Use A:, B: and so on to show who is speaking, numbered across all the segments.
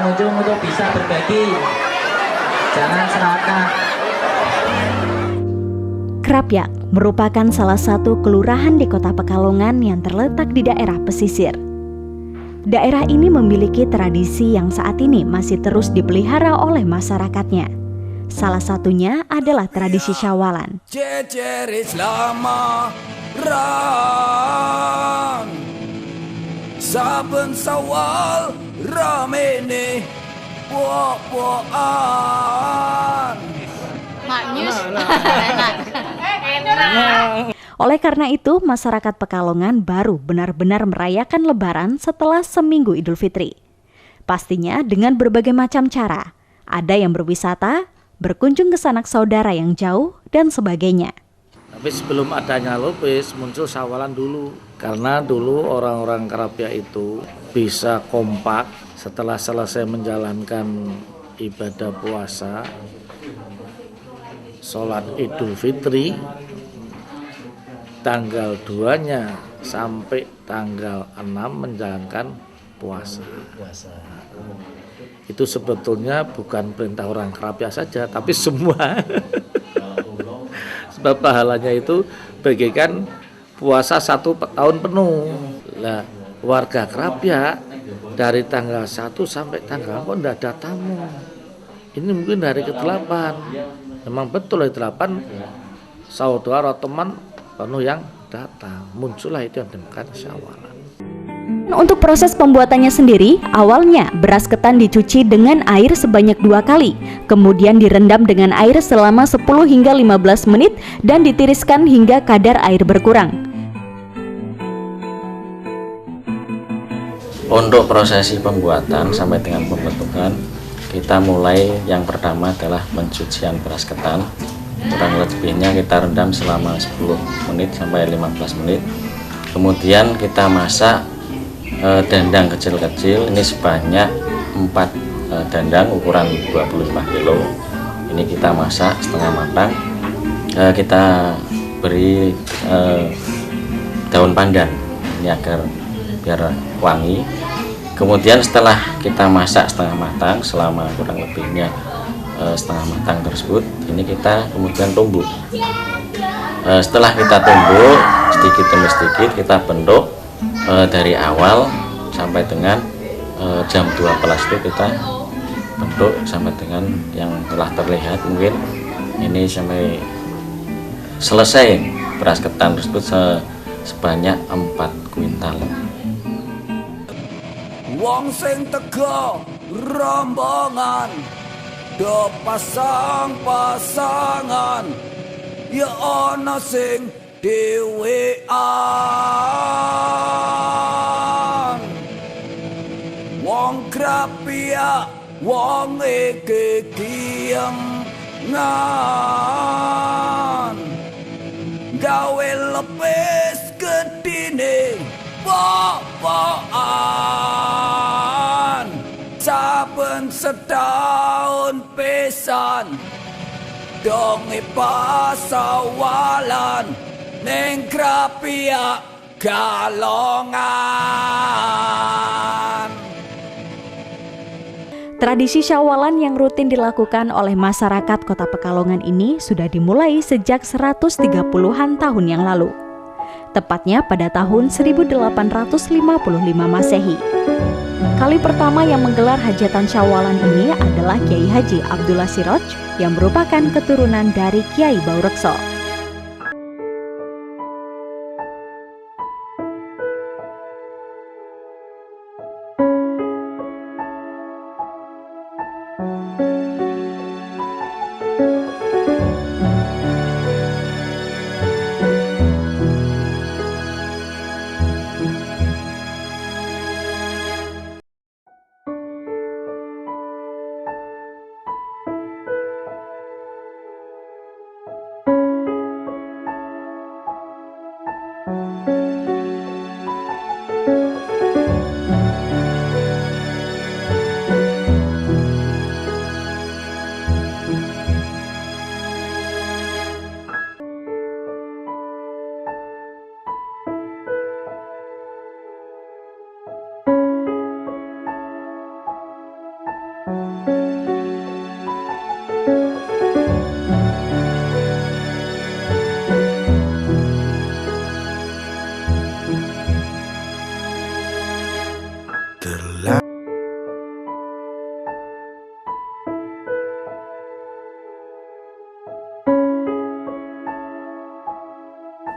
A: pengunjung untuk bisa berbagi, jangan serakah.
B: Krapyak merupakan salah satu kelurahan di Kota Pekalongan yang terletak di daerah pesisir. Daerah ini memiliki tradisi yang saat ini masih terus dipelihara oleh masyarakatnya. Salah satunya adalah tradisi Syawalan.
C: Saben Sawal ramene buah-buahan.
B: Oleh karena itu, masyarakat Pekalongan baru benar-benar merayakan Lebaran setelah seminggu Idul Fitri. Pastinya dengan berbagai macam cara. Ada yang berwisata, berkunjung ke sanak saudara yang jauh, dan sebagainya.
D: Tapi sebelum adanya Lupis muncul Syawalan dulu. Karena dulu orang-orang Krapyak itu bisa kompak setelah selesai menjalankan ibadah puasa, sholat Idul Fitri, tanggal 2-nya sampai tanggal 6 menjalankan puasa. Itu sebetulnya bukan perintah orang Krapyak saja, tapi semua. Sebab pahalanya itu bagikan puasa 1 tahun penuh. Lah, warga Krapyak dari tanggal 1 sampai tanggal kok enggak ada tamu. Ini mungkin hari ke-8. Memang betul hari 8 saudara teman penuh yang datang. Muncullah itu yang dinamakan Syawalan.
B: Untuk proses pembuatannya sendiri, awalnya beras ketan dicuci dengan air sebanyak 2 kali, kemudian direndam dengan air selama 10 hingga 15 menit dan ditiriskan hingga kadar air berkurang.
E: Untuk prosesi pembuatan sampai dengan pembentukan, kita mulai yang pertama adalah pencucian beras ketan. Kurang lebihnya kita rendam selama 10 menit sampai 15 menit. Kemudian kita masak dandang kecil-kecil, ini sebanyak 4 dandang ukuran 25 kilo. Ini kita masak setengah matang. Kita beri daun pandan ini agar biar wangi. Kemudian setelah kita masak setengah matang selama kurang lebihnya setengah matang tersebut, ini kita kemudian tumbuk. Setelah kita tumbuk sedikit demi sedikit, kita bentuk dari awal sampai dengan jam 12 itu kita bentuk sampai dengan yang telah terlihat. Mungkin ini sampai selesai beras ketan tersebut sebanyak 4 kuintal.
C: Wong sing tega rombongan do pasang-pasangan, ya ana sing dhewean. Wong Krapyak wong kekiengan, gawe lepis gedine pokokan. Saben setahun pisan donge pasawalan ning Krapyak Kalongan.
B: Tradisi Syawalan yang rutin dilakukan oleh masyarakat Kota Pekalongan ini sudah dimulai sejak 130-an tahun yang lalu. Tepatnya pada tahun 1855 Masehi. Kali pertama yang menggelar hajatan Syawalan ini adalah Kiai Haji Abdullah Siroj yang merupakan keturunan dari Kiai Baurekso.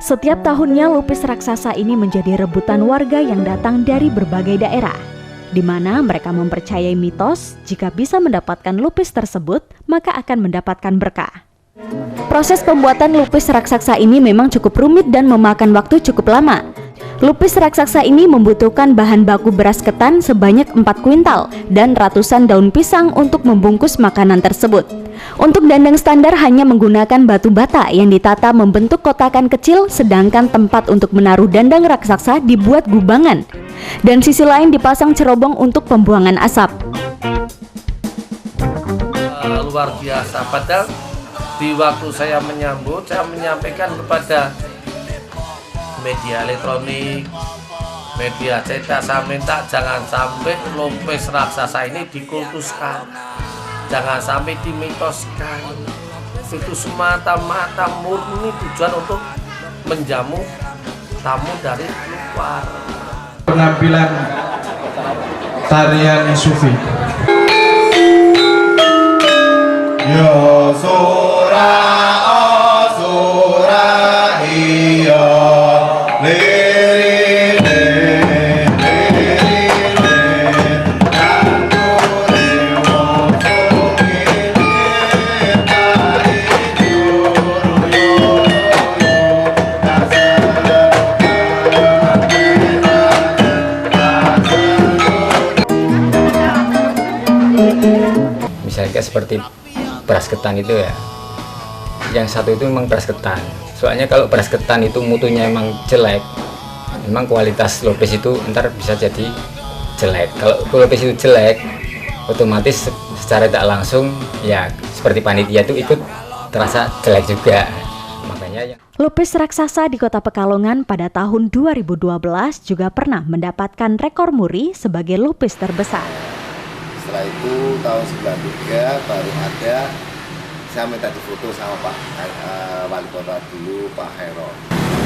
B: Setiap tahunnya lupis raksasa ini menjadi rebutan warga yang datang dari berbagai daerah, di mana mereka mempercayai mitos jika bisa mendapatkan lupis tersebut, maka akan mendapatkan berkah. Proses pembuatan lupis raksasa ini memang cukup rumit dan memakan waktu cukup lama. Lupis raksasa ini membutuhkan bahan baku beras ketan sebanyak 4 kuintal dan ratusan daun pisang untuk membungkus makanan tersebut. Untuk dandang standar hanya menggunakan batu bata yang ditata membentuk kotakan kecil, sedangkan tempat untuk menaruh dandang raksasa dibuat gubangan. Dan sisi lain dipasang cerobong untuk pembuangan asap.
D: Luar biasa, padahal di waktu saya menyambut, saya menyampaikan kepada media elektronik, media cetak, saya minta jangan sampai lupis raksasa ini dikultuskan, jangan sampai dimitoskan. Itu semata-mata murni tujuan untuk menjamu tamu dari luar.
F: Penampilan tarian sufi. Ya sura sura iya
A: misalnya seperti beras ketan itu ya, yang satu itu memang beras ketan. Soalnya kalau beras ketan itu mutunya emang jelek, memang kualitas lupis itu ntar bisa jadi jelek. Kalau lupis itu jelek, otomatis secara tak langsung ya seperti panitia itu ikut terasa jelek juga. Makanya
B: lupis raksasa di Kota Pekalongan pada tahun 2012 juga pernah mendapatkan rekor muri sebagai lupis terbesar.
G: Setelah itu tahun 93 baru ada, saya minta difoto sama Pak Wali Kota dulu, Pak Hero.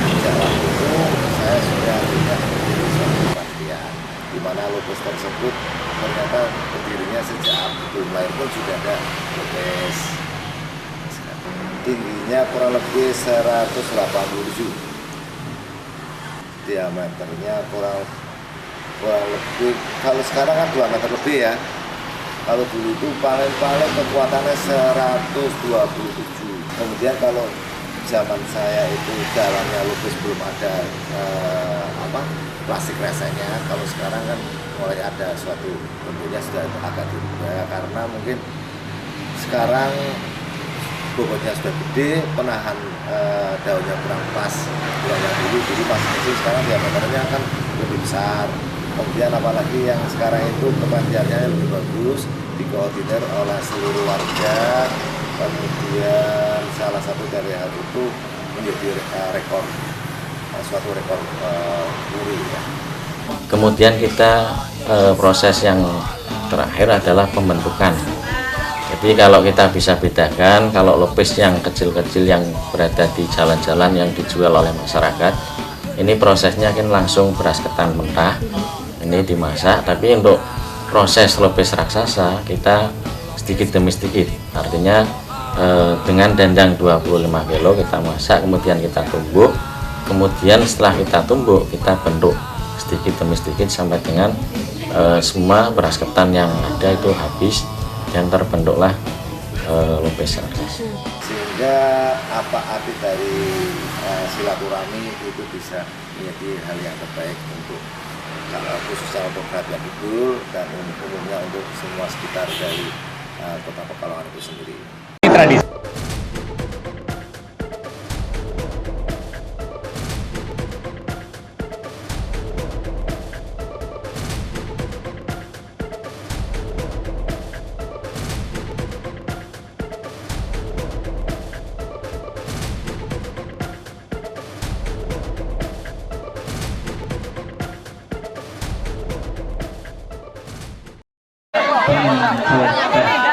G: Sejak waktu itu saya sudah tidak menjadi suatu panitia, di mana lupis tersebut ternyata berdirinya sejak belum lahir pun sudah ada lupis. Tingginya kurang lebih 187, diameternya kurang lebih, kalau sekarang kan 2 meter lebih ya. Kalau dulu itu paling kekuatannya 127. Kemudian kalau zaman saya itu dalamnya lupis belum ada plastik resenya. Kalau sekarang kan mulai ada suatu bentuknya sudah agak dirubah karena mungkin sekarang bobotnya sudah gede, penahan daunnya kurang pas. Yang dulu masih kecil, sekarang diameternya kan lebih besar. Kemudian apalagi yang sekarang itu kepanjangannya lebih bagus, dikoordinir oleh seluruh warga. Kemudian salah satu dari hal itu menjadi rekor, suatu rekor muri ya.
E: Kemudian kita proses yang terakhir adalah pembentukan. Jadi kalau kita bisa bedakan, kalau lupis yang kecil-kecil yang berada di jalan-jalan yang dijual oleh masyarakat, ini prosesnya kan langsung beras ketan mentah, ini dimasak. Tapi untuk proses lupis raksasa kita sedikit demi sedikit, artinya dengan dandang 25 kilo kita masak, kemudian kita tumbuk, kemudian setelah kita tumbuk kita bentuk sedikit demi sedikit sampai dengan semua beras ketan yang ada itu habis dan terbentuklah lupis raksasa.
G: Sehingga apa arti dari silaturahmi itu bisa menjadi hal yang terbaik untuk khususnya untuk Kerajaan Kidul dan umumnya untuk semua sekitar dari Kota Pekalongan itu sendiri.
F: Tradisi.
A: Nah,